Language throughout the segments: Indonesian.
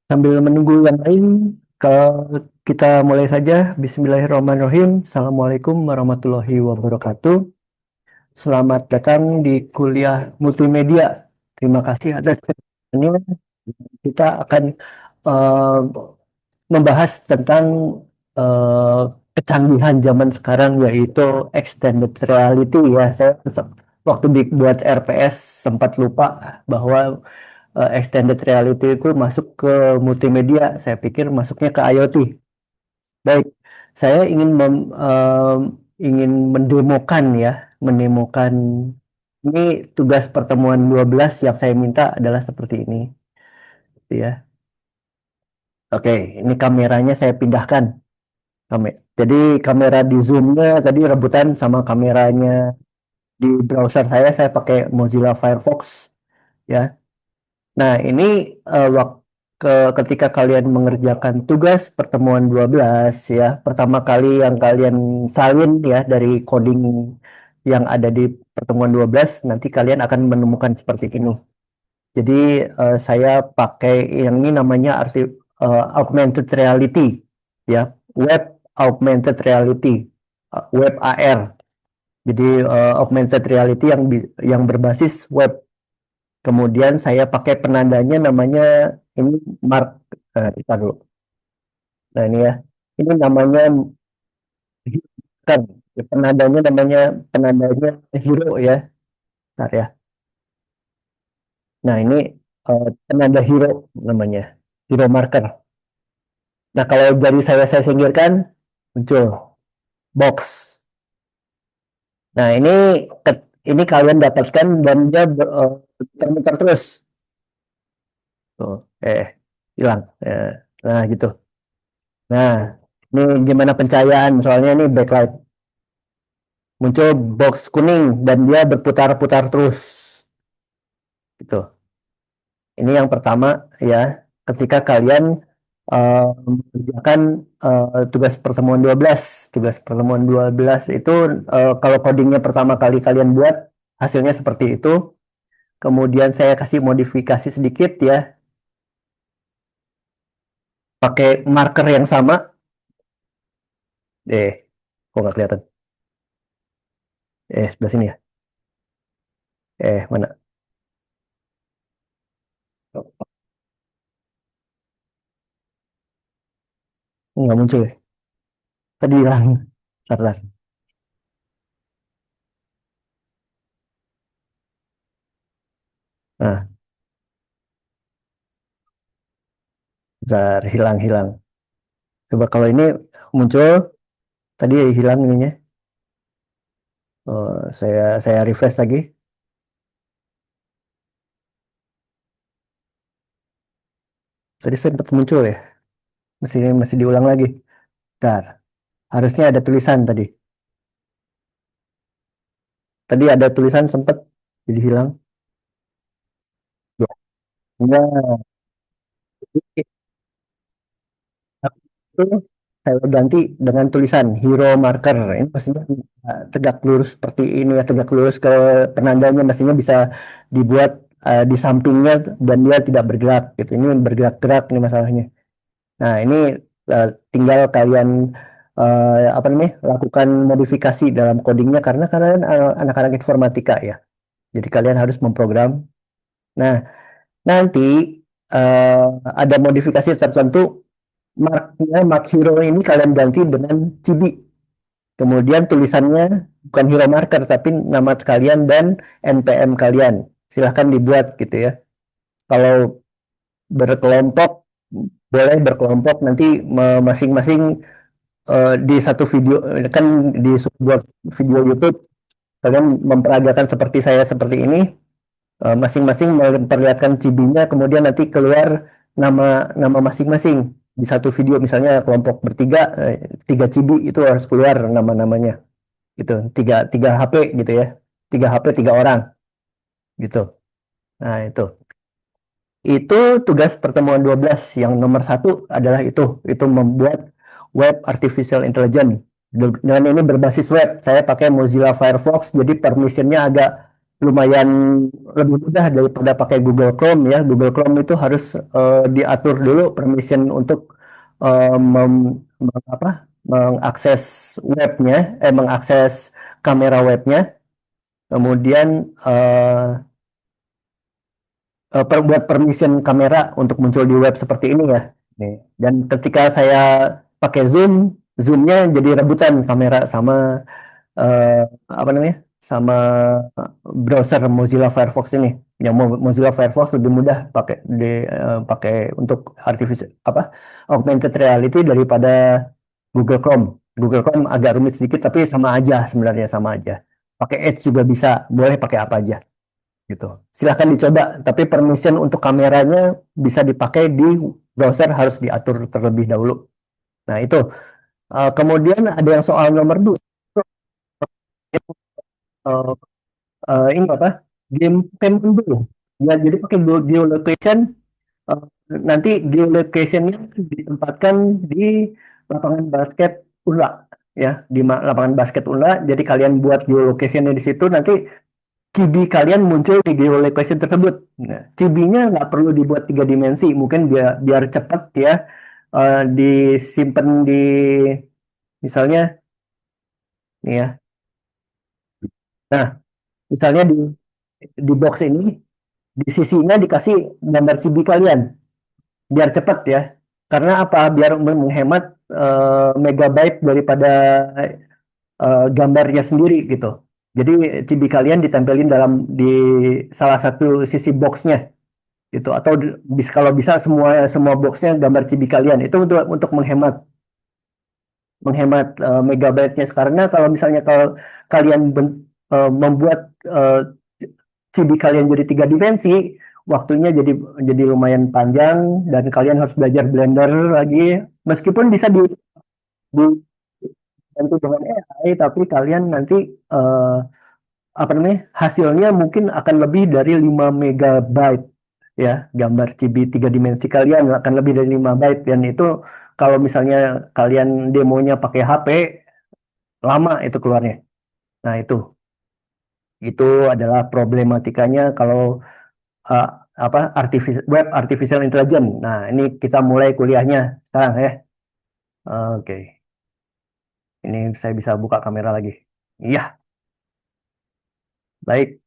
Sambil menunggu yang lain, kalau kita mulai saja. Bismillahirrahmanirrahim. Assalamualaikum warahmatullahi wabarakatuh. Selamat datang di kuliah multimedia. Terima kasih atas kedatangannya. Kita akan eh, membahas tentang eh, kecanggihan zaman sekarang, yaitu extended reality ya. Saya waktu buat RPS sempat lupa bahwa extended reality itu masuk ke multimedia. Saya pikir masuknya ke IoT. Baik, saya ingin mendemokan ya, mendemokan ini tugas pertemuan 12 yang saya minta adalah seperti ini, ya. Oke, ini kameranya saya pindahkan. Jadi kamera di Zoom-nya tadi rebutan sama kameranya di browser saya pakai Mozilla Firefox, ya. Nah, ini ketika kalian mengerjakan tugas pertemuan 12 ya, pertama kali yang kalian salin ya dari coding yang ada di pertemuan 12, nanti kalian akan menemukan seperti ini. Jadi saya pakai yang ini namanya augmented reality ya, web augmented reality, web AR. Jadi augmented reality yang berbasis web. Kemudian saya pakai penandanya namanya ini mark kita dulu. Nah ini ya, ini namanya kan penandanya hero ya. Bentar ya. Nah ini penanda hero namanya, hero marker. Nah kalau dari saya singkirkan muncul box. Nah ini kalian dapatkan dan dia muter terus. Tuh, hilang. Nah gitu. Nah, ini gimana pencahayaan? Soalnya ini backlight. Muncul box kuning dan dia berputar-putar terus. Gitu. Ini yang pertama ya. Ketika kalian mengerjakan tugas pertemuan 12. Tugas pertemuan 12 itu kalau codingnya pertama kali kalian buat, hasilnya seperti itu. Kemudian saya kasih modifikasi sedikit ya. Pakai marker yang sama. Kok nggak kelihatan? Sebelah sini ya. Mana? Nggak muncul ya. Tadi hilang. Bentar. Nah, bentar, hilang. Coba kalau ini muncul, tadi hilang ininya. Saya refresh lagi. Tadi sempat muncul ya. Masih diulang lagi. Bentar. Harusnya ada tulisan tadi. Tadi ada tulisan sempat jadi hilang. Ya, itu saya ganti dengan tulisan hero marker. Ini pastinya tegak lurus seperti ini ya, tegak lurus ke penandanya mestinya bisa dibuat di sampingnya dan dia tidak bergerak gitu. Ini bergerak-gerak nih masalahnya. Nah, ini tinggal kalian apa namanya? Lakukan modifikasi dalam codingnya karena kalian anak-anak informatika ya. Jadi kalian harus memprogram. Nah, nanti eh, ada modifikasi tertentu. Mark hero ini kalian ganti dengan chibi. Kemudian tulisannya bukan hero marker tapi nama kalian dan NPM kalian. Silahkan dibuat gitu ya. Kalau berkelompok boleh berkelompok nanti masing-masing di satu video kan di sebuah video YouTube kalian memperagakan seperti saya seperti ini, masing-masing memperlihatkan cibinya kemudian nanti keluar nama nama masing-masing di satu video misalnya kelompok bertiga, tiga cibi itu harus keluar nama-namanya gitu, tiga tiga HP gitu ya, tiga HP tiga orang gitu. Nah itu tugas pertemuan 12 yang nomor satu adalah itu membuat web artificial intelligence dengan ini berbasis web. Saya pakai Mozilla Firefox jadi permissionnya agak lumayan lebih mudah daripada pakai Google Chrome ya. Google Chrome itu harus diatur dulu permission untuk apa, mengakses webnya, mengakses kamera webnya, kemudian buat permission kamera untuk muncul di web seperti ini ya. Nih. Dan ketika saya pakai Zoom, Zoomnya jadi rebutan kamera sama eh, apa namanya, sama browser Mozilla Firefox ini. Yang Mozilla Firefox lebih mudah pakai untuk artificial apa, augmented reality daripada Google Chrome. Google Chrome agak rumit sedikit tapi sama aja, sebenarnya sama aja. Pakai Edge juga bisa, boleh pakai apa aja gitu. Silahkan dicoba, tapi permission untuk kameranya bisa dipakai di browser, harus diatur terlebih dahulu. Nah itu. Kemudian ada yang soal nomor dua. Eh, ini apa? Game payment dulu. Ya, jadi pakai geolocation. eh, Nanti geolocationnya ditempatkan di lapangan basket UNLA, ya, di lapangan basket UNLA. Jadi kalian buat geolocationnya di situ, nanti chibi kalian muncul di geolocation tersebut. Nah, chibinya nggak perlu dibuat tiga dimensi, mungkin biar biar cepat ya, disimpan di, misalnya nih ya. Nah, misalnya di box ini, di sisinya dikasih gambar chibi kalian biar cepat ya. Karena apa? Biar menghemat megabyte daripada gambarnya sendiri gitu. Jadi chibi kalian ditempelin di salah satu sisi boxnya gitu, atau bisa, kalau bisa semua semua boxnya gambar chibi kalian, itu untuk menghemat menghemat megabyte-nya. Karena kalau misalnya kalau kalian membuat chibi kalian jadi tiga dimensi, waktunya jadi lumayan panjang dan kalian harus belajar Blender lagi. Meskipun bisa dibantu dengan AI, tapi kalian nanti eh, apa namanya, hasilnya mungkin akan lebih dari 5 megabyte ya. Gambar chibi tiga dimensi kalian akan lebih dari 5 byte, dan itu kalau misalnya kalian demonya pakai HP, lama itu keluarnya. Nah itu adalah problematikanya kalau eh, apa, web artificial intelligence. Nah ini kita mulai kuliahnya sekarang ya. Oke, ini saya bisa buka kamera lagi. Iya, baik.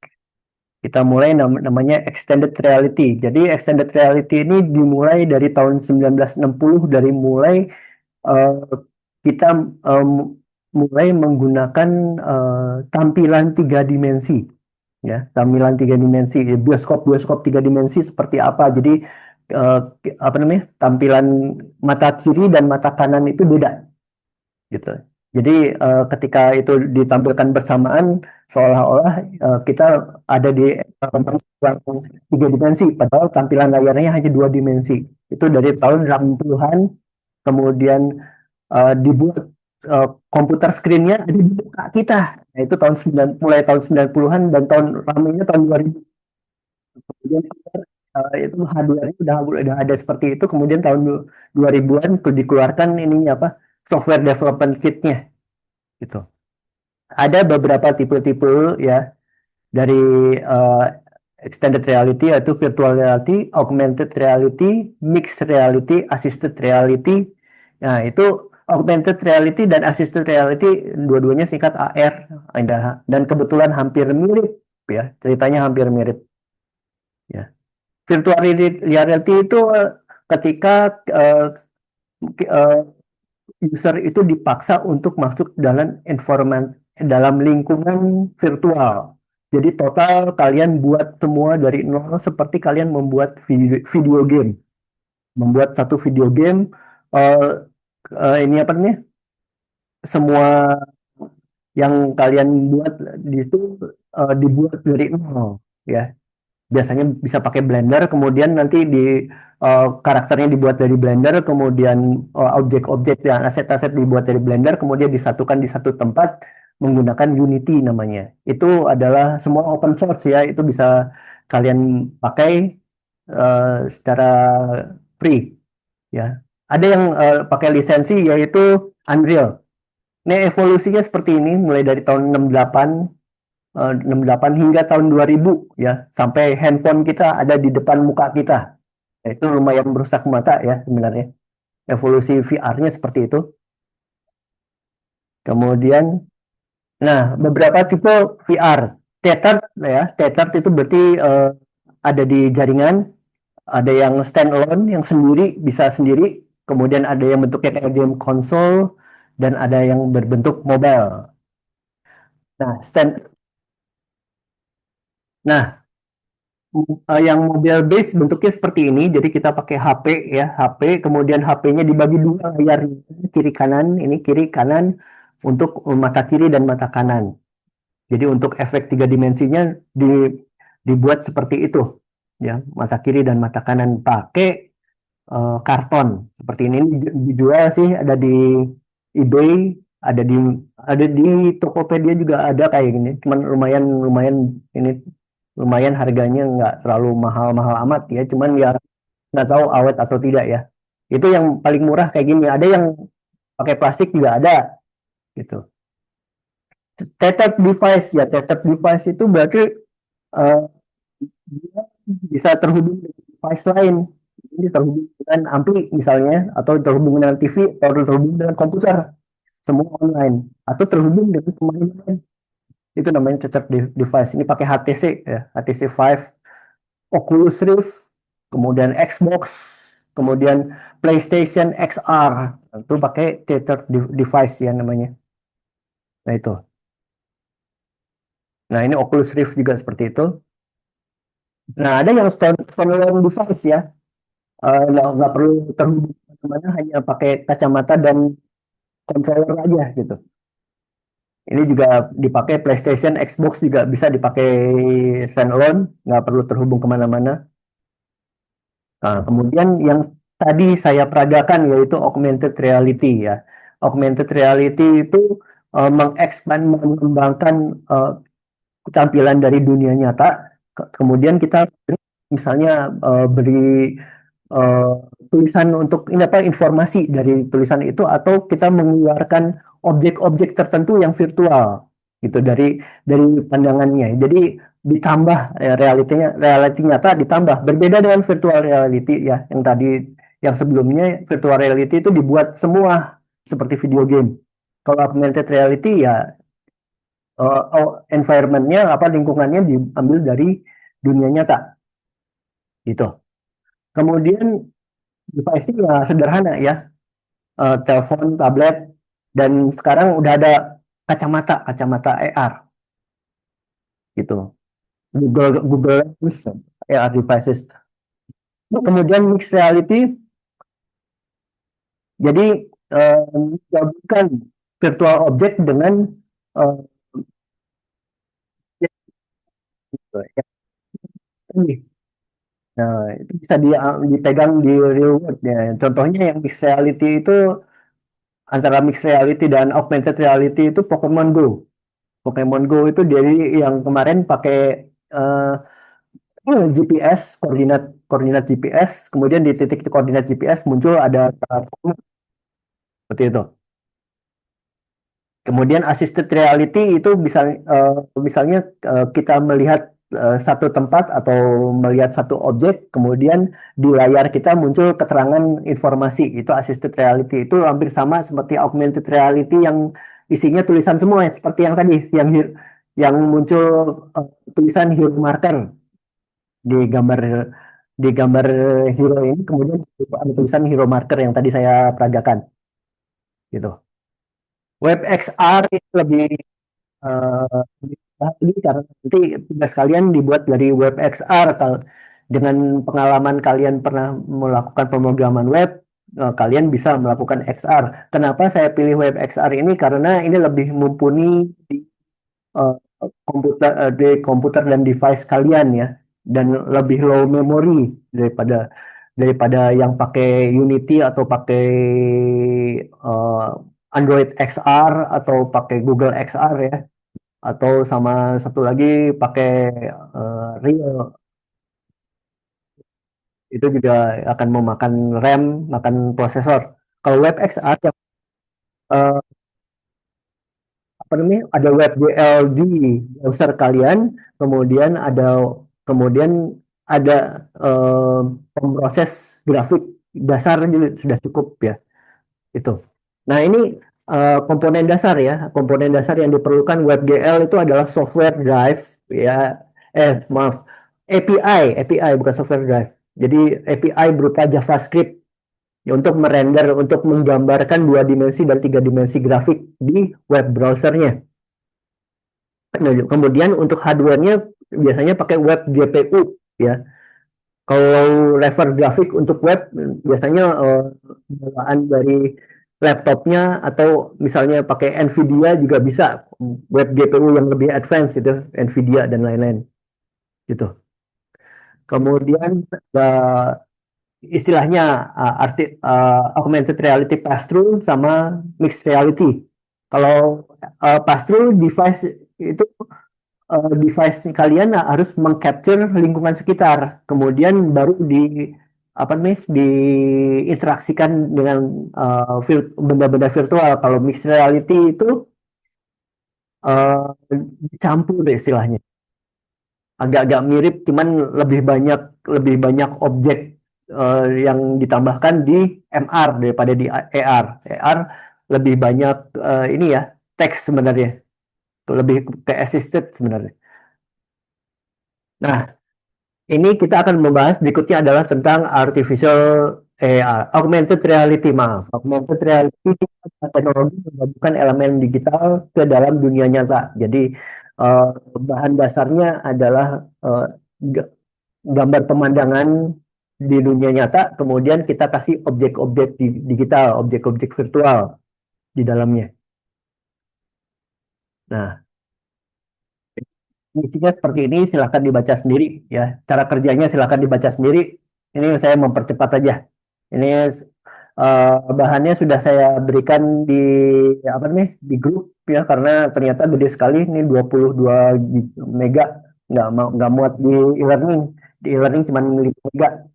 Kita mulai namanya extended reality. Jadi extended reality ini dimulai dari tahun 1960, dari mulai eh, kita em, mulai menggunakan tampilan tiga dimensi, ya, tampilan tiga dimensi, bioskop bioskop tiga dimensi seperti apa. Jadi eh, apa namanya, tampilan mata kiri dan mata kanan itu beda gitu. Jadi ketika itu ditampilkan bersamaan, seolah-olah kita ada di ruang tiga dimensi, padahal tampilan layarnya hanya dua dimensi. Itu dari tahun 80-an, kemudian dibuat komputer screen-nya ada di muka kita. Nah, itu mulai tahun 90-an, dan ramainya tahun 2000. Kemudian itu hardware-nya udah ada seperti itu. Kemudian tahun 2000-an tuh dikeluarkan ininya apa? Software development kit-nya gitu. Ada beberapa tipe-tipe ya dari uh, extended reality, yaitu virtual reality, augmented reality, mixed reality, assisted reality. Nah, itu augmented reality dan assisted reality dua-duanya singkat AR, dan kebetulan hampir mirip ya, ceritanya hampir mirip ya. Virtual reality itu ketika uh, uh, user itu dipaksa untuk masuk dalam lingkungan virtual. Jadi total kalian buat semua dari nol, seperti kalian membuat video game, membuat satu video game. eh ini apa namanya? Semua yang kalian buat di situ dibuat dari nol, ya. Biasanya bisa pakai Blender, kemudian nanti karakternya dibuat dari Blender, kemudian objek-objek dan aset-aset dibuat dari Blender, kemudian disatukan di satu tempat menggunakan Unity namanya. Itu adalah semua open source ya, itu bisa kalian pakai secara free ya. Ada yang pakai lisensi, yaitu Unreal. Ini evolusinya seperti ini mulai dari tahun 68. 68 hingga tahun 2000 ya, sampai handphone kita ada di depan muka kita. Nah, itu lumayan merusak mata ya sebenarnya. Evolusi VR-nya seperti itu. Kemudian, nah beberapa tipe VR. Tethered ya, tethered itu berarti ada di jaringan, ada yang standalone yang sendiri bisa sendiri, kemudian ada yang bentuknya kayak game konsol dan ada yang berbentuk mobile. Nah, nah, yang mobile base bentuknya seperti ini. Jadi kita pakai HP ya, HP, kemudian HP-nya dibagi dua layar kiri kanan, ini kiri kanan untuk mata kiri dan mata kanan. Jadi untuk efek tiga dimensinya dibuat seperti itu, ya, mata kiri dan mata kanan pakai karton seperti ini. Ini dijual sih, ada di eBay, ada di ada di Tokopedia juga ada kayak gini. Cuman lumayan lumayan ini lumayan harganya nggak terlalu mahal-mahal amat ya. Cuman ya nggak tahu awet atau tidak ya. Itu yang paling murah kayak gini. Ada yang pakai plastik juga ada gitu. Tethered device ya, tethered device itu berarti eh, dia bisa terhubung dengan device lain. Ini terhubung dengan ampli misalnya, atau terhubung dengan TV, atau terhubung dengan komputer, semua online, atau terhubung dengan pemain lain. Itu namanya tethered device. Ini pakai HTC ya, HTC Vive, Oculus Rift, kemudian Xbox, kemudian PlayStation XR. Itu pakai tethered device ya namanya. Nah itu. Nah ini Oculus Rift juga seperti itu. Nah ada yang standalone device ya. Nggak perlu terhubung kemana, hanya pakai kacamata dan controller aja gitu. Ini juga dipakai PlayStation, Xbox juga bisa dipakai standalone, nggak perlu terhubung kemana-mana. Nah, kemudian yang tadi saya peragakan yaitu augmented reality ya. Augmented reality itu mengekspand, mengembangkan eh, tampilan dari dunia nyata. Kemudian kita misalnya beri eh, tulisan untuk ini apa, informasi dari tulisan itu, atau kita mengeluarkan objek-objek tertentu yang virtual gitu dari pandangannya. Jadi ditambah realitinya, reality nyata ditambah, berbeda dengan virtual reality ya, yang tadi, yang sebelumnya virtual reality itu dibuat semua seperti video game. Kalau augmented reality ya environment-nya apa, lingkungannya diambil dari dunia nyata gitu. Kemudian device-nya ya sederhana ya, telepon, tablet, dan sekarang udah ada kacamata, kacamata AR gitu. Google Google Lens, AR devices. Kemudian mixed reality, jadi menggabungkan virtual object dengan uh, nah, itu bisa dipegang di real world ya. Contohnya yang mixed reality itu, antara mixed reality dan augmented reality itu Pokemon Go. Pokemon Go itu dari yang kemarin pakai eh, GPS, koordinat koordinat GPS, kemudian di titik koordinat GPS muncul ada seperti itu. Kemudian assisted reality itu bisa misalnya kita melihat satu tempat atau melihat satu objek, kemudian di layar kita muncul keterangan informasi, itu assisted reality. Itu hampir sama seperti augmented reality yang isinya tulisan semua ya, seperti yang tadi, yang muncul tulisan hero marker di gambar di gambar hero ini, kemudian ada tulisan hero marker yang tadi saya peragakan gitu. Web XR itu lebih lebih lagi karena nanti tugas kalian dibuat dari web XR. Kalau dengan pengalaman kalian pernah melakukan pemrograman web, kalian bisa melakukan XR. Kenapa saya pilih web XR ini? Karena ini lebih mumpuni di eh, di komputer dan device kalian ya, dan lebih low memory daripada daripada yang pakai Unity atau pakai eh, Android XR atau pakai Google XR ya, atau sama satu lagi pakai Real. Itu juga akan memakan RAM, makan prosesor. Kalau web XR yang eh, apa namanya, ada WebGL di browser kalian, kemudian kemudian ada pemroses grafik dasar juga sudah cukup ya itu. Nah ini komponen dasar ya, komponen dasar yang diperlukan WebGL itu adalah software drive ya, maaf, API bukan software drive. Jadi API berupa JavaScript ya, untuk merender, untuk menggambarkan dua dimensi dan tiga dimensi grafik di web browsernya. Nah, kemudian untuk hardware-nya biasanya pakai web GPU ya. Kalau lever grafik untuk web biasanya bawaan dari laptopnya atau misalnya pakai Nvidia juga bisa, web GPU yang lebih advance itu Nvidia dan lain-lain gitu. Kemudian istilahnya augmented reality pass-through sama mixed reality. Kalau pass-through device itu, device kalian harus mengcapture lingkungan sekitar, kemudian baru apa nih diinteraksikan dengan benda-benda virtual. Kalau mixed reality itu dicampur istilahnya, agak-agak mirip, cuman lebih banyak objek yang ditambahkan di MR daripada di AR. AR lebih banyak ini ya, teks sebenarnya, lebih ke assisted sebenarnya. Nah, ini kita akan membahas berikutnya adalah tentang augmented reality, maaf. Augmented reality teknologi menggabungkan elemen digital ke dalam dunia nyata. Jadi eh, bahan dasarnya adalah eh, gambar pemandangan di dunia nyata, kemudian kita kasih objek-objek digital, objek-objek virtual di dalamnya. Nah, isinya seperti ini, silahkan dibaca sendiri ya. Cara kerjanya silahkan dibaca sendiri. Ini saya mempercepat aja. Ini bahannya sudah saya berikan di apa nih, di grup ya, karena ternyata gede sekali. Ini 22 mega, nggak muat di e-learning. Di e-learning cuma 5 mega.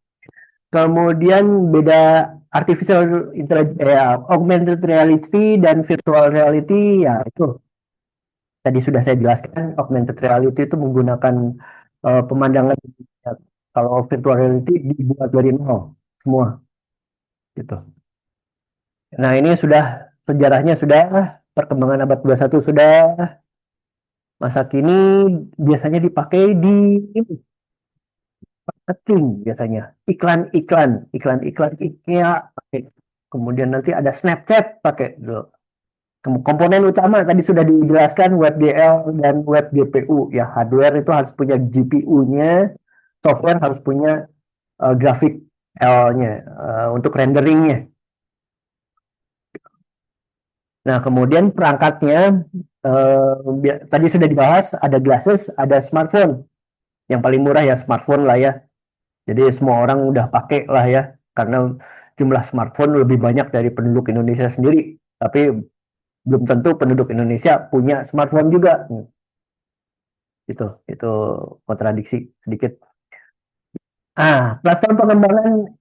Kemudian beda artificial intelligence, augmented reality dan virtual reality ya itu tadi sudah saya jelaskan. Augmented reality itu menggunakan pemandangan, ya. Kalau virtual reality dibuat dari nol semua gitu. Nah, ini sudah sejarahnya, sudah perkembangan abad 21 sudah, masa kini biasanya dipakai di ini, marketing biasanya. Iklan-iklan IKEA pakai. Kemudian nanti ada Snapchat pakai. Komponen utama tadi sudah dijelaskan, WebGL dan WebGPU ya. Hardware itu harus punya GPU-nya, software harus punya grafik L-nya untuk renderingnya. Nah, kemudian perangkatnya tadi sudah dibahas, ada glasses, ada smartphone. Yang paling murah ya smartphone lah ya. Jadi semua orang udah pakai lah ya, karena jumlah smartphone lebih banyak dari penduduk Indonesia sendiri. Tapi belum tentu penduduk Indonesia punya smartphone juga. Itu kontradiksi sedikit. Platform pengembangan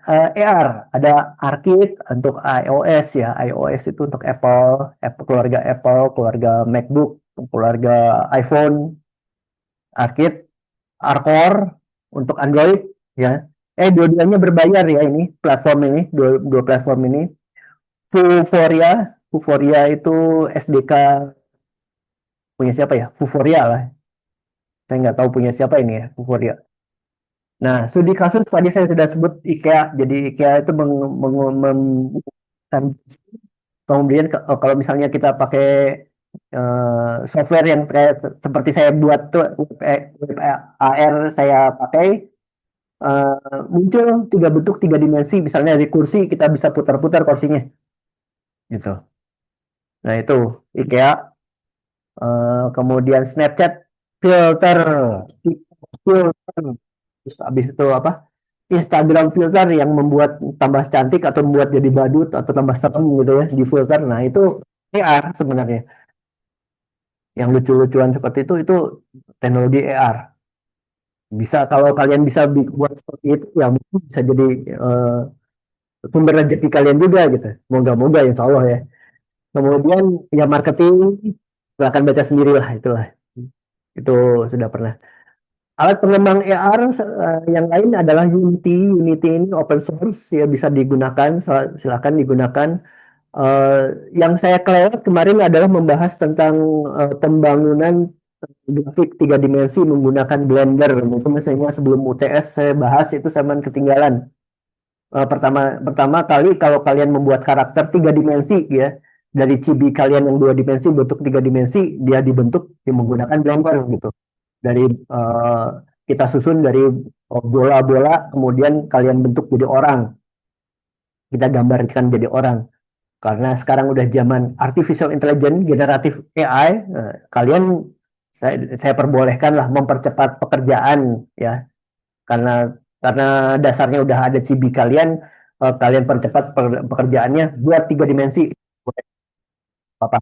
AR ada Arcade untuk iOS ya. iOS itu untuk keluarga Apple, keluarga MacBook, keluarga iPhone. Arcade, Arcor untuk Android ya. Dua-duanya berbayar ya, ini platform ini, dua platform ini. Vuforia itu SDK punya siapa ya? Vuforia lah. Saya nggak tahu punya siapa ini ya, Vuforia. Nah, studi kasus tadi saya sudah sebut IKEA. Jadi IKEA itu kemudian kalau misalnya kita pakai software yang seperti saya buat tuh, web AR saya pakai, muncul tiga bentuk, tiga dimensi. Misalnya dari kursi kita bisa putar-putar kursinya, gitu. Nah itu IKEA. Kemudian Snapchat filter, filter. Terus habis itu apa? Instagram filter yang membuat tambah cantik atau membuat jadi badut atau tambah serem gitu ya di filter. Nah itu AR sebenarnya. Yang lucu-lucuan seperti itu teknologi AR. Bisa, kalau kalian bisa buat seperti itu ya mungkin bisa jadi sumber rezeki kalian juga gitu. Moga-moga insya Allah ya. Kemudian ya marketing, Silahkan baca sendiri lah itulah. Itu sudah pernah. Alat pengembang AR yang lain adalah Unity. Unity ini open source ya bisa digunakan, silakan digunakan. Eh, yang saya kelewat kemarin adalah membahas tentang pembangunan grafik tiga dimensi menggunakan Blender. Itu misalnya sebelum UTS saya bahas itu sama ketinggalan. Pertama pertama kali kalau kalian membuat karakter tiga dimensi ya dari chibi kalian yang dua dimensi bentuk tiga dimensi dia dibentuk menggunakan Blender gitu dari eh, kita susun dari bola-bola kemudian kalian bentuk jadi orang kita gambarkan jadi orang karena sekarang udah zaman artificial intelligence generatif AI kalian saya perbolehkan lah mempercepat pekerjaan ya karena karena dasarnya udah ada chibi kalian kalian percepat pekerjaannya buat tiga dimensi apa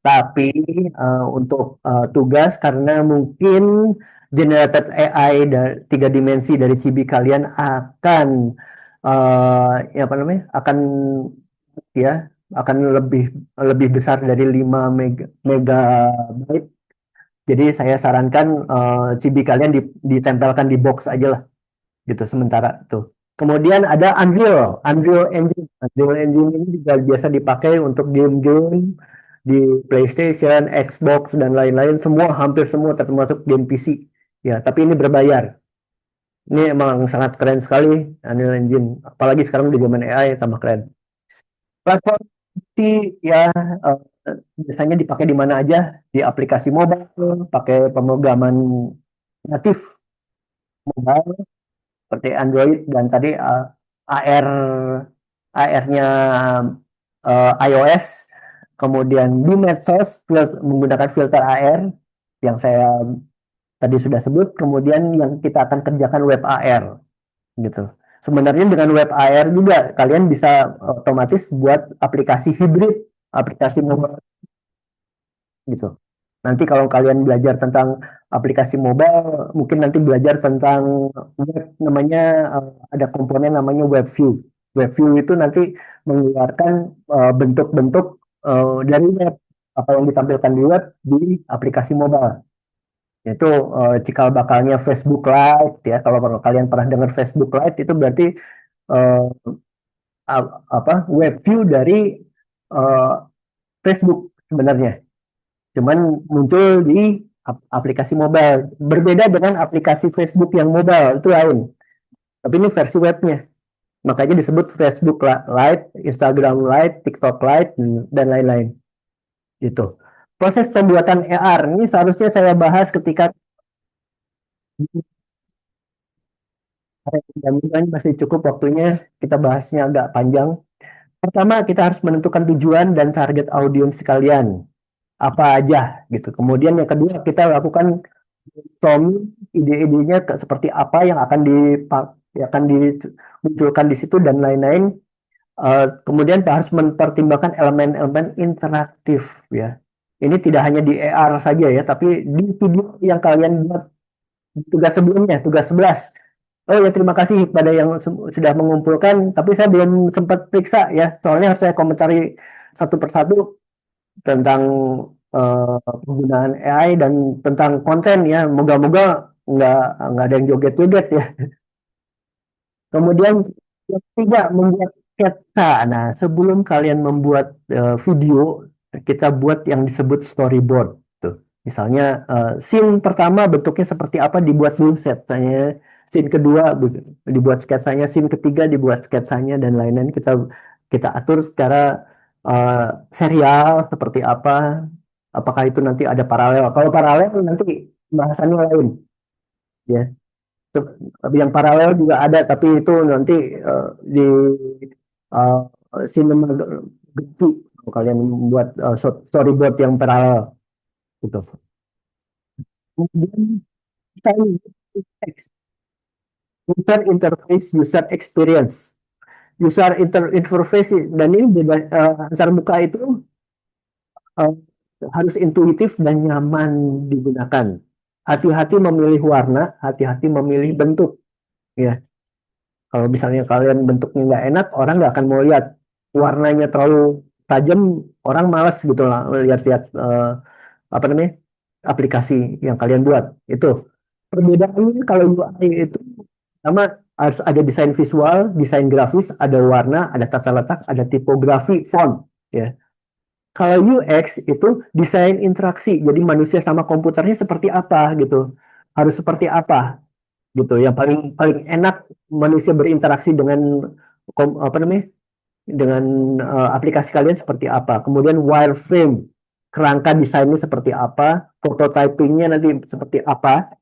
tapi untuk tugas karena mungkin generated AI tiga dimensi dari chibi kalian akan ya apa namanya akan ya akan lebih lebih besar dari 5 megabyte. Jadi saya sarankan chibi kalian ditempelkan di box aja lah gitu sementara tuh. Kemudian ada Unreal Engine. Unreal Engine ini juga biasa dipakai untuk game-game di PlayStation, Xbox dan lain-lain. Semua hampir semua termasuk game PC. Ya, tapi ini berbayar. Ini emang sangat keren sekali Unreal Engine. Apalagi sekarang di zaman AI tambah keren. Platform PC ya eh, biasanya dipakai di mana aja di aplikasi mobile, pakai pemrograman natif mobile seperti Android dan tadi AR AR-nya iOS, kemudian di medsos menggunakan filter AR yang saya tadi sudah sebut, kemudian yang kita akan kerjakan web AR gitu. Sebenarnya dengan web AR juga kalian bisa otomatis buat aplikasi hibrid, aplikasi mobile gitu. Nanti kalau kalian belajar tentang aplikasi mobile, mungkin nanti belajar tentang web namanya ada komponen namanya web view. Web view itu nanti mengeluarkan bentuk-bentuk dari web apa yang ditampilkan di web di aplikasi mobile. Itu cikal bakalnya Facebook Lite ya. Kalau kalian pernah dengar Facebook Lite itu berarti eh, apa web view dari eh, Facebook sebenarnya. Cuman muncul di aplikasi mobile. Berbeda dengan aplikasi Facebook yang mobile, itu lain. Tapi ini versi webnya. Makanya disebut Facebook Lite, Instagram Lite, TikTok Lite, dan lain-lain. Gitu. Proses pembuatan AR ini seharusnya saya bahas ketika dan masih cukup waktunya kita bahasnya agak panjang. Pertama, kita harus menentukan tujuan dan target audiens sekalian. Apa aja gitu. Kemudian yang kedua, kita lakukan brainstorming ide-idenya seperti apa yang akan dimunculkan di situ dan lain-lain. Kemudian harus mempertimbangkan elemen-elemen interaktif ya. Ini tidak hanya di AR saja ya, tapi di video yang kalian buat di tugas sebelumnya, tugas 11. Oh ya terima kasih pada yang sudah mengumpulkan, tapi saya belum sempat periksa ya, soalnya harus saya komentari satu persatu tentang penggunaan AI dan tentang konten ya. Moga-moga nggak nggak ada yang joget-joget ya. Kemudian yang ketiga membuat sketsa. Nah, sebelum kalian membuat video, kita buat yang disebut storyboard. Tuh. Misalnya scene pertama bentuknya seperti apa dibuat dulu sketsanya. Scene kedua dibuat sketsanya, scene ketiga dibuat sketsanya dan lain-lain kita kita atur secara serial seperti apa. Apakah itu nanti ada paralel? Kalau paralel nanti bahasannya lain ya. Tapi yang paralel juga ada, tapi itu nanti di uh, sinematografi kalau kalian membuat storyboard yang paralel gitu. Kemudian kita user interface, user experience, interface dan ini beda, antar muka itu uh, harus intuitif dan nyaman digunakan. Hati-hati memilih warna, hati-hati memilih bentuk ya. Kalau misalnya kalian bentuknya nggak enak, orang nggak akan mau lihat. Warnanya terlalu tajam, orang malas gitu lah lihat-lihat apa namanya aplikasi yang kalian buat. Itu perbedaannya kalau UI itu sama harus ada desain visual, desain grafis, ada warna, ada tata letak, ada tipografi, font. Ya. Kalau UX itu desain interaksi, jadi manusia sama komputernya seperti apa gitu, harus seperti apa gitu. Yang paling paling enak manusia berinteraksi dengan apa namanya dengan aplikasi kalian seperti apa. Kemudian wireframe, kerangka desainnya seperti apa, prototypingnya nanti seperti apa,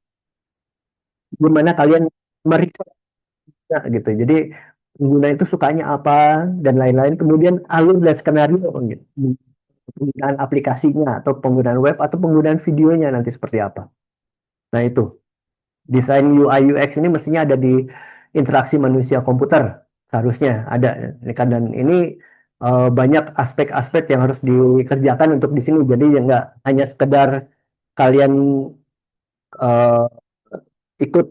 gimana kalian merisetnya gitu. Jadi pengguna itu sukanya apa dan lain-lain. Kemudian alur dan skenario gitu. Penggunaan aplikasinya atau penggunaan web atau penggunaan videonya nanti seperti apa. Nah itu desain UI UX ini mestinya ada di interaksi manusia komputer seharusnya ada. Dan ini banyak aspek-aspek yang harus dikerjakan untuk di sini. Jadi ya nggak hanya sekedar kalian eh, ikut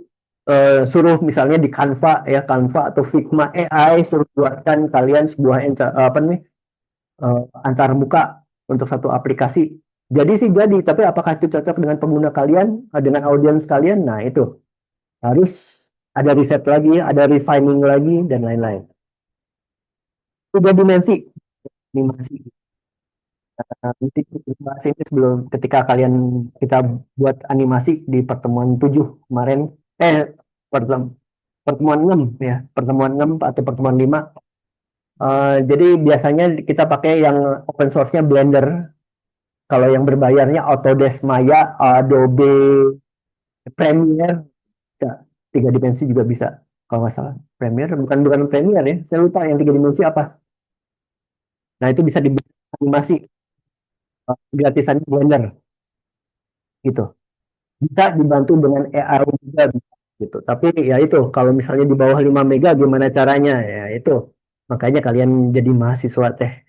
suruh misalnya di Canva ya Canva atau Figma AI suruh buatkan kalian sebuah apa nih antar muka untuk satu aplikasi. Jadi sih jadi, tapi apakah itu cocok dengan pengguna kalian, dengan audiens kalian? Nah itu harus ada riset lagi, ada refining lagi dan lain-lain. Tiga dimensi animasi. Nanti kita bahas ini sebelum ketika kalian kita buat animasi di pertemuan 7 kemarin, eh pertemuan 6 ya, pertemuan 6 atau pertemuan 5. Jadi biasanya kita pakai yang open source-nya Blender. Kalau yang berbayarnya Autodesk Maya, Adobe Premiere, ya, tiga dimensi juga bisa. Kalau nggak salah, Premiere bukan bukan Premiere ya. Saya lupa yang tiga dimensi apa. Nah itu bisa dibuat animasi gratisan Blender gitu. Bisa dibantu dengan AI juga bisa, gitu. Tapi ya itu kalau misalnya di bawah 5 mega gimana caranya ya itu. Makanya kalian jadi mahasiswa teh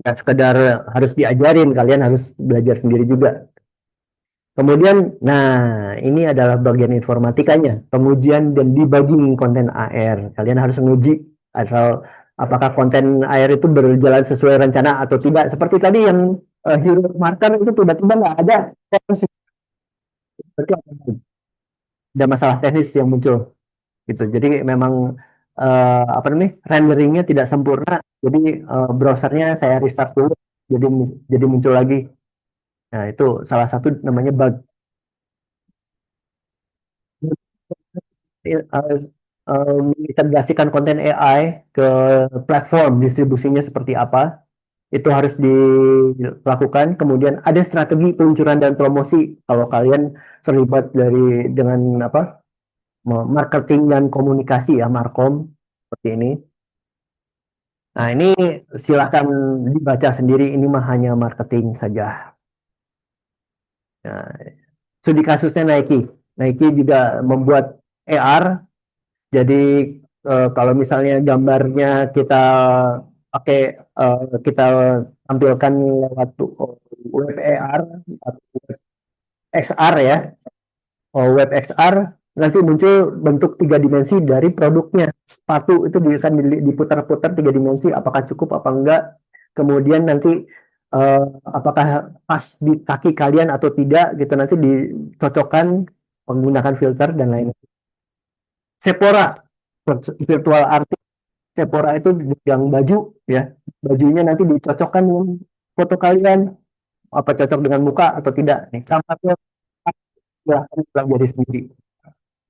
nggak sekedar harus diajarin, kalian harus belajar sendiri juga. Kemudian, nah ini adalah bagian informatikanya, pengujian dan debugging konten AR. Kalian harus menguji asal apakah konten AR itu berjalan sesuai rencana atau tidak. Seperti tadi yang hero marker itu tiba-tiba nggak ada, berarti ada masalah teknis yang muncul gitu. Jadi memang apa namanya renderingnya tidak sempurna. Jadi browsernya saya restart dulu, jadi jadi muncul lagi. Nah itu salah satu namanya bug. Mengintegrasikan konten AI ke platform distribusinya seperti apa itu harus dilakukan. Kemudian ada strategi peluncuran dan promosi kalau kalian terlibat dengan apa marketing dan komunikasi ya markom seperti ini. Nah ini silahkan dibaca sendiri, ini mah hanya marketing saja. Nah, studi kasusnya Nike. Nike juga membuat AR. Jadi kalau misalnya gambarnya kita pakai kita tampilkan lewat web AR atau web XR ya, web XR nanti muncul bentuk tiga dimensi dari produknya. Sepatu itu akan diputar-putar tiga dimensi, apakah cukup apa enggak. Kemudian nanti eh, apakah pas di kaki kalian atau tidak gitu nanti dicocokkan menggunakan filter dan lain-lain. Sephora virtual artist Sephora itu yang baju ya bajunya nanti dicocokkan dengan foto kalian apa cocok dengan muka atau tidak nih kamarnya silahkan pelajari sendiri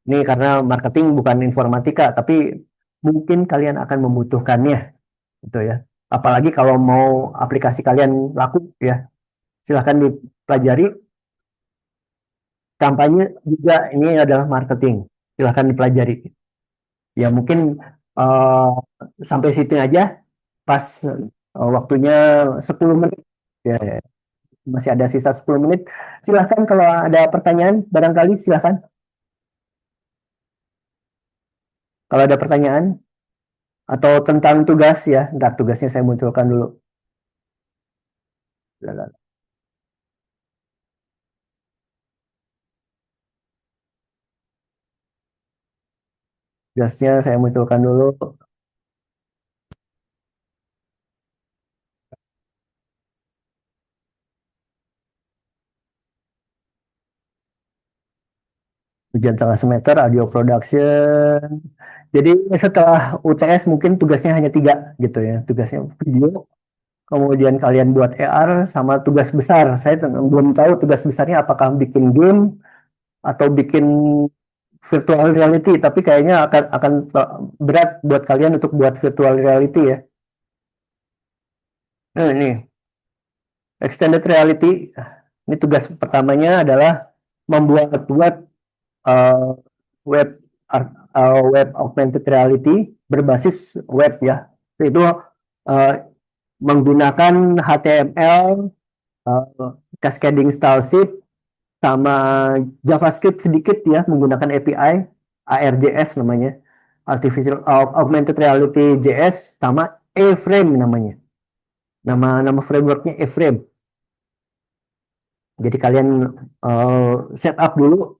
ini karena marketing bukan informatika tapi mungkin kalian akan membutuhkannya gitu ya apalagi kalau mau aplikasi kalian laku ya silahkan dipelajari kampanye juga ini adalah marketing silahkan dipelajari ya mungkin eh, sampai situ aja pas waktunya 10 menit ya, ya. Masih ada sisa 10 menit silahkan kalau ada pertanyaan barangkali silahkan kalau ada pertanyaan atau tentang tugas ya ntar tugasnya saya munculkan dulu tugasnya saya munculkan dulu ujian tengah semester audio production. Jadi setelah UTS mungkin tugasnya hanya tiga gitu ya, tugasnya video, kemudian kalian buat AR sama tugas besar. Saya belum tahu tugas besarnya apakah bikin game atau bikin virtual reality, tapi kayaknya akan berat buat kalian untuk buat virtual reality ya. Nah, ini extended reality. Ini tugas pertamanya adalah membuat uh, web web augmented reality berbasis web ya. Itu uh, menggunakan HTML, cascading style sheet, sama JavaScript sedikit ya, menggunakan API ARJS namanya, Artificial Augmented Reality JS, sama A-Frame namanya. Nama frameworknya A-Frame. Jadi kalian set up dulu,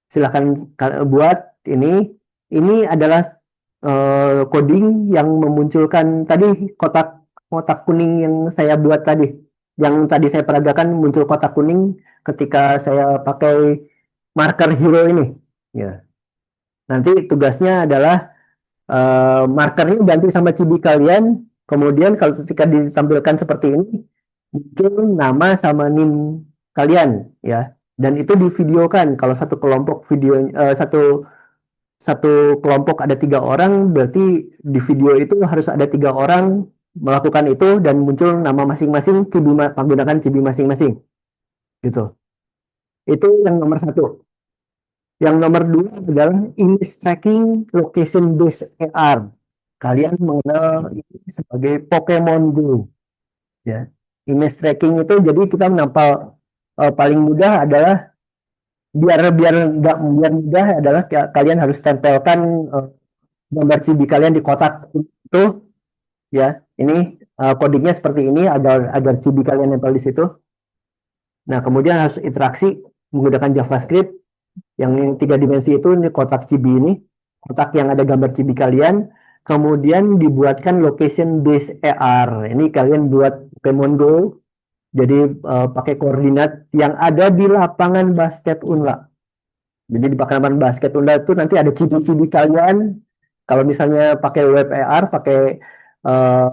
silahkan buat ini. Ini adalah coding yang memunculkan tadi kotak kotak kuning yang saya buat tadi. Yang tadi saya peragakan muncul kotak kuning ketika saya pakai marker hero ini. Ya. Nanti tugasnya adalah markernya ganti sama chibi kalian. Kemudian kalau ketika ditampilkan seperti ini, muncul nama sama NIM kalian ya. Dan itu divideokan. Kalau satu kelompok video satu satu kelompok ada 3 orang, berarti di video itu harus ada 3 orang melakukan itu dan muncul nama masing-masing, menggunakan cibi masing-masing, gitu. Itu yang nomor satu. Yang nomor dua adalah image tracking location based AR. Kalian mengenal ini sebagai Pokemon Go, ya. Image tracking itu jadi kita menampal paling mudah adalah biar biar nggak biar mudah adalah kalian harus tempelkan gambar chibi kalian di kotak itu ya. Ini codingnya seperti ini agar agar chibi kalian nempel di situ. Nah, kemudian harus interaksi menggunakan JavaScript yang 3 dimensi itu, ini kotak chibi ini, kotak yang ada gambar chibi kalian, kemudian dibuatkan location based AR. Ini kalian buat Pokemon Go, jadi pakai koordinat yang ada di lapangan basket Unla. Jadi di lapangan basket Unla itu nanti ada chibi-chibi kalian. Kalau misalnya pakai web AR, uh,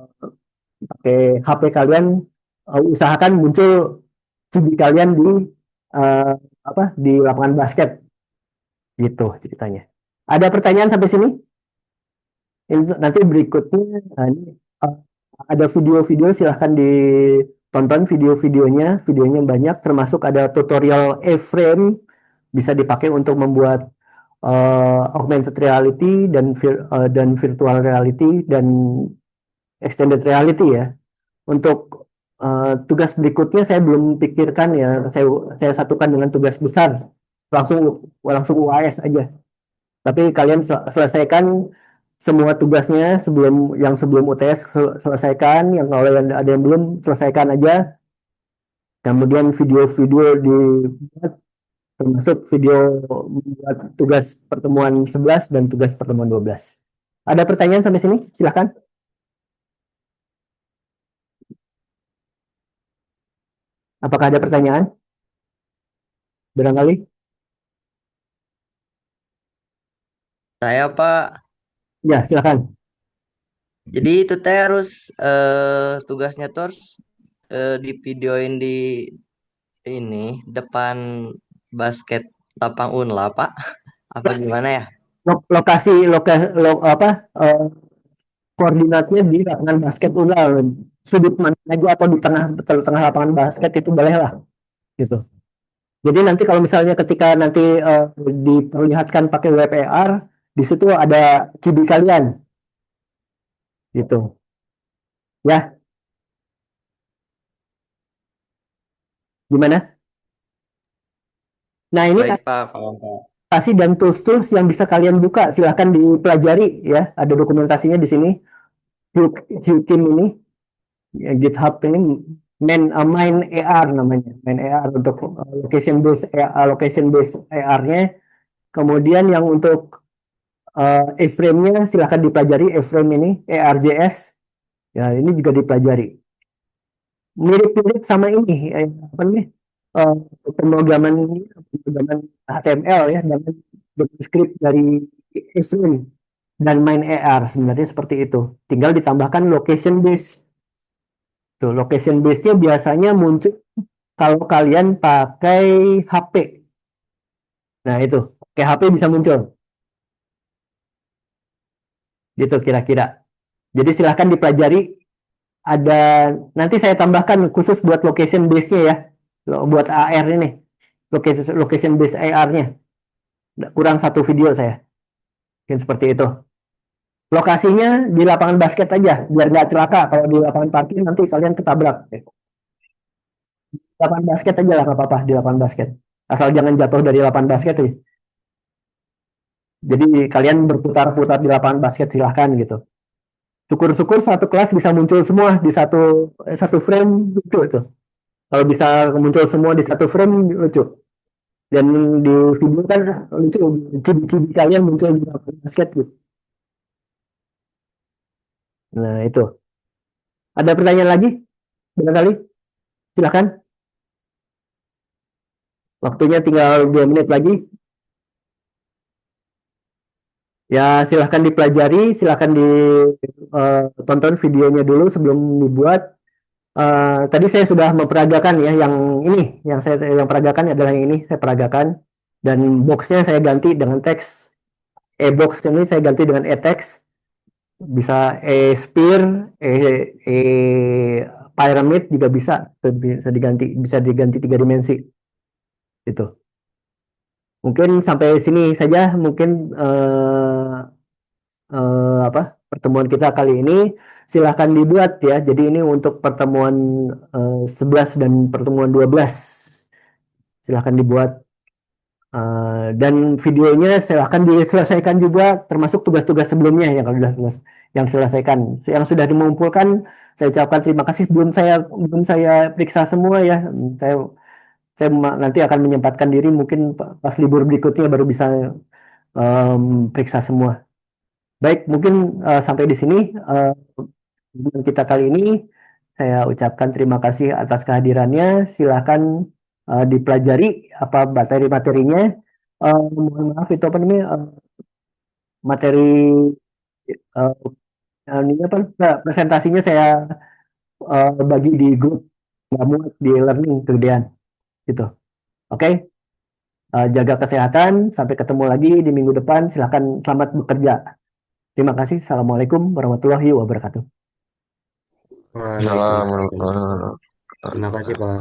pakai HP kalian, usahakan muncul chibi kalian di uh, di lapangan basket, gitu ceritanya. Ada pertanyaan sampai sini? Nanti berikutnya ini, uh, ada video-video, silahkan ditonton videonya banyak, termasuk ada tutorial A-Frame, bisa dipakai untuk membuat augmented reality dan virtual reality dan extended reality ya. Untuk tugas berikutnya saya belum pikirkan ya, saya satukan dengan tugas besar, langsung UAS aja. Tapi kalian selesaikan semua tugasnya sebelum UTS, selesaikan. Yang kalau ada yang belum, selesaikan aja. Kemudian video-video dibuat, termasuk video membuat tugas pertemuan 11 dan tugas pertemuan 12. Ada pertanyaan sampai sini? Silahkan. Apakah ada pertanyaan? Barangkali? Saya Pak, Ya, silahkan. jadi itu teh harus tugasnya tuh harus di videoin di ini depan basket lapang Unla Pak. Apa gimana ya? Lokasi, koordinatnya di lapangan basket udah sudut mana aja, atau di tengah lapangan basket itu boleh lah, gitu. Jadi nanti kalau misalnya ketika nanti diperlihatkan pakai web AR, di situ ada chibi kalian, gitu. Ya, gimana? Nah, ini Baik Pak, paham Pak. kasih dan tools-tools yang bisa kalian buka, silahkan dipelajari ya. Ada dokumentasinya di sini. Hukim ini, ya, GitHub ini, main AR namanya, main AR untuk location based AR-nya. Kemudian yang untuk A-frame-nya silahkan dipelajari, A-frame ini ARJS ya, ini juga dipelajari. Mirip-mirip sama ini apa nih, eh, pemrograman HTML ya dengan script dari Evelyn dan main AR sebenarnya seperti itu. Tinggal ditambahkan location base. Tuh, location base-nya biasanya muncul kalau kalian pakai HP. Nah, itu, pakai HP bisa muncul. Gitu kira-kira. Jadi silahkan dipelajari. Ada nanti saya tambahkan khusus buat location base-nya ya. Buat AR ini. Location base AR-nya. Kurang satu video saya. Mungkin seperti itu. Lokasinya di lapangan basket aja, biar nggak celaka. Kalau di lapangan parkir nanti kalian ketabrak. Lapangan basket aja lah, nggak apa-apa di lapangan basket. Asal jangan jatuh dari lapangan basket ya. Jadi kalian berputar-putar di lapangan basket silahkan gitu. Syukur-syukur satu kelas bisa muncul semua di satu frame, lucu itu. Kalau bisa muncul semua di satu frame, lucu. Dan di video kan lucu, cibi-cibi kalian muncul di lapangan basket gitu. Nah itu. Ada pertanyaan lagi? Barangkali? Silahkan. Waktunya tinggal 2 menit lagi. Ya, silahkan dipelajari, silahkan ditonton videonya dulu sebelum dibuat. Tadi saya sudah memperagakan ya, yang peragakan adalah yang ini saya peragakan dan boxnya saya ganti dengan teks e-box ini saya ganti dengan e-text, bisa e-sphere, e pyramid juga bisa diganti 3 dimensi itu. Mungkin sampai sini saja mungkin apa pertemuan kita kali ini silahkan dibuat ya. Jadi ini untuk pertemuan 11 dan pertemuan 12 silahkan dibuat. Dan videonya silahkan diselesaikan juga termasuk tugas-tugas sebelumnya yang sudah yang selesaikan, yang sudah dimumpulkan. Saya ucapkan terima kasih. Belum saya periksa semua ya. Saya saya nanti akan menyempatkan diri mungkin pas libur berikutnya baru bisa periksa semua. Baik, mungkin sampai di sini dengan kita kali ini. Saya ucapkan terima kasih atas kehadirannya. Silakan dipelajari apa materi-materinya. Mohon maaf itu apa namanya materi uh, ini apa presentasinya saya bagi di grup, nggak muat di learning kegedean gitu. Oke. Jaga kesehatan. Sampai ketemu lagi di minggu depan. Silakan selamat bekerja. Terima kasih. Assalamualaikum warahmatullahi wabarakatuh. Waalaikumsalam. Assalamualaikum warahmatullahi Terima kasih, wabarakatuh. Pak.